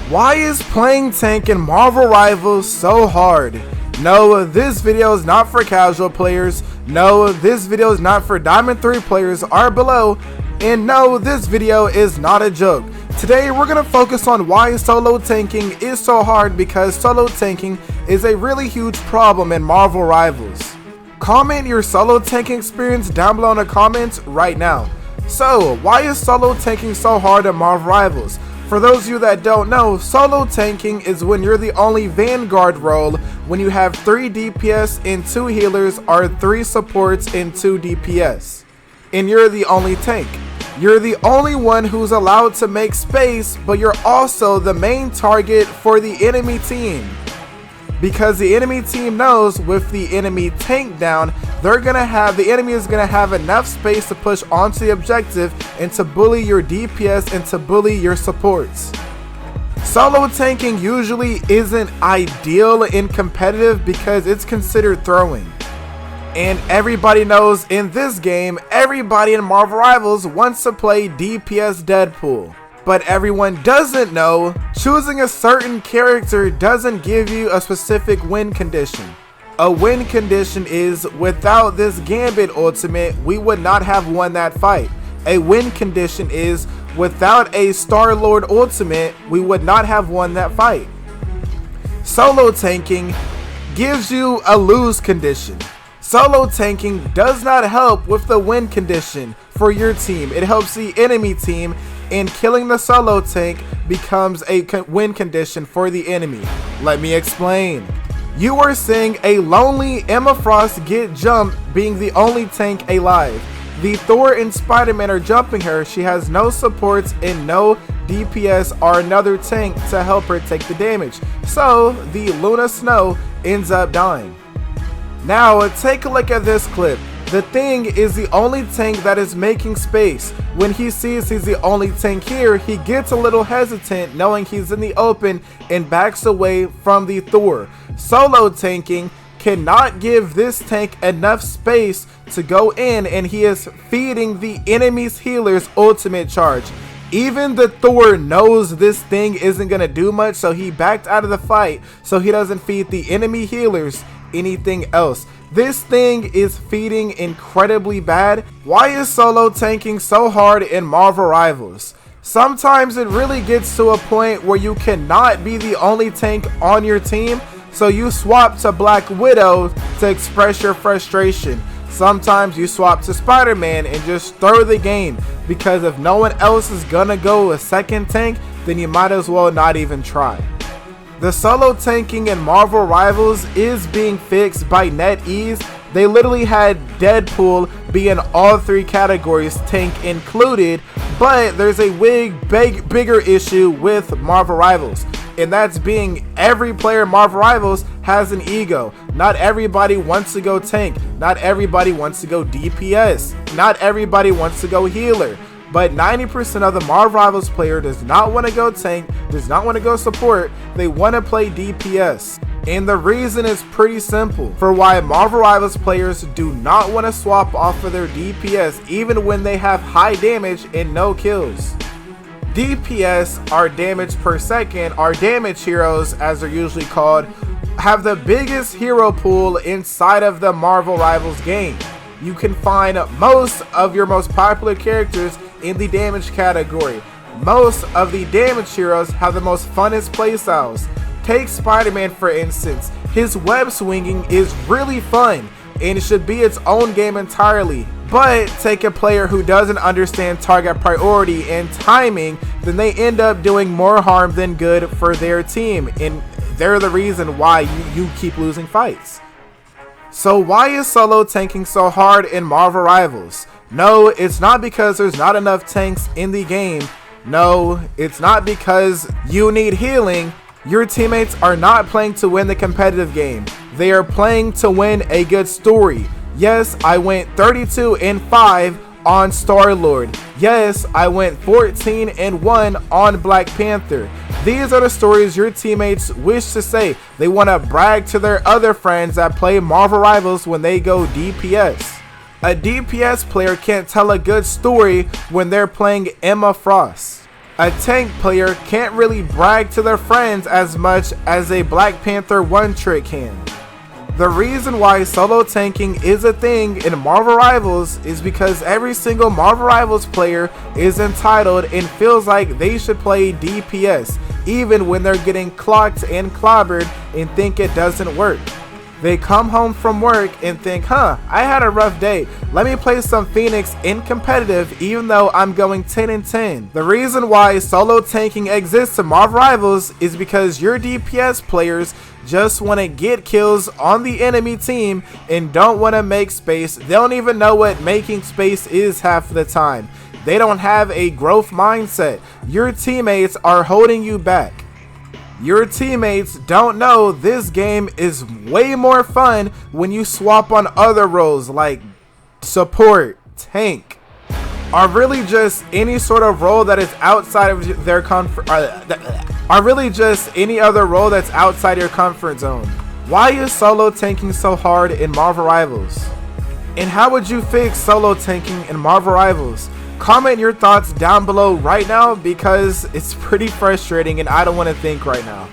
Why is playing tank in Marvel Rivals so hard? No, this video is not for casual players. No, this video is not for Diamond 3 players or below. And no, this video is not a joke. Today we're going to focus on why solo tanking is so hard, because solo tanking is a really huge problem in Marvel Rivals. Comment your solo tanking experience down below in the comments right now. So, why is solo tanking so hard in Marvel Rivals? For those of you that don't know, solo tanking is when you're the only Vanguard role, when you have 3 DPS and 2 healers, or 3 supports and 2 DPS. And you're the only tank. You're the only one who's allowed to make space, but you're also the main target for the enemy team. Because the enemy team knows with the enemy tank down, the enemy is gonna have enough space to push onto the objective and to bully your DPS and to bully your supports. Solo tanking usually isn't ideal in competitive because it's considered throwing. And everybody knows in this game, everybody in Marvel Rivals wants to play DPS Deadpool. But everyone doesn't know, choosing a certain character doesn't give you a specific win condition. A win condition is, without this Gambit ultimate, we would not have won that fight. A win condition is, without a Star-Lord ultimate, we would not have won that fight. Solo tanking gives you a lose condition. Solo tanking does not help with the win condition for your team. It helps the enemy team, and killing the solo tank becomes a win condition for the enemy. Let me explain. You are seeing a lonely Emma Frost get jumped, being the only tank alive. The Thor and Spider-Man are jumping her. She has no supports and no DPS or another tank to help her take the damage. So the Luna Snow ends up dying. Now take a look at this clip. The Thing is the only tank that is making space. When he sees he's the only tank here, he gets a little hesitant knowing he's in the open and backs away from the Thor. Solo tanking cannot give this tank enough space to go in, and he is feeding the enemy's healer's ultimate charge. Even the Thor knows this Thing isn't going to do much, so he backed out of the fight so he doesn't feed the enemy healers anything else. This Thing is feeding incredibly bad. Why is solo tanking so hard in Marvel Rivals? Sometimes it really gets to a point where you cannot be the only tank on your team, so you swap to Black Widow to express your frustration. Sometimes you swap to Spider-Man and just throw the game, because if no one else is gonna go a second tank, then you might as well not even try. The solo tanking in Marvel Rivals is being fixed by NetEase. They literally had Deadpool be in all 3 categories, tank included, but there's a bigger issue with Marvel Rivals, and that's being every player in Marvel Rivals has an ego. Not everybody wants to go tank, not everybody wants to go DPS, not everybody wants to go healer. But 90% of the Marvel Rivals player does not want to go tank, does not want to go support, they want to play DPS. And the reason is pretty simple for why Marvel Rivals players do not want to swap off of their DPS even when they have high damage and no kills. DPS, or damage per second, or damage heroes as they're usually called, have the biggest hero pool inside of the Marvel Rivals game. You can find most of your most popular characters in the damage category. Most of the damage heroes have the most funnest playstyles. Take Spider-Man for instance. His web swinging is really fun and it should be its own game entirely. But take a player who doesn't understand target priority and timing, then they end up doing more harm than good for their team, and they're the reason why you keep losing fights. So why is solo tanking so hard in Marvel Rivals? No, it's not because there's not enough tanks in the game. No, it's not because you need healing. Your teammates are not playing to win the competitive game. They are playing to win a good story. Yes, I went 32-5 on Star-Lord. Yes, I went 14-1 on Black Panther. These are the stories your teammates wish to say. They want to brag to their other friends that play Marvel Rivals when they go DPS. A DPS player can't tell a good story when they're playing Emma Frost. A tank player can't really brag to their friends as much as a Black Panther one-trick can. The reason why solo tanking is a thing in Marvel Rivals is because every single Marvel Rivals player is entitled and feels like they should play DPS, even when they're getting clocked and clobbered and think it doesn't work. They come home from work and think, I had a rough day. Let me play some Phoenix in competitive even though I'm going 10-10. The reason why solo tanking exists in Marvel Rivals is because your DPS players just want to get kills on the enemy team and don't want to make space. They don't even know what making space is half the time. They don't have a growth mindset. Your teammates are holding you back. Your teammates don't know this game is way more fun when you swap on other roles like support, tank, or really just any sort of role that is outside of their really just any other role that's outside your comfort zone. Why is solo tanking so hard in Marvel Rivals? And how would you fix solo tanking in Marvel Rivals? Comment your thoughts down below right now because it's pretty frustrating and I don't want to think right now.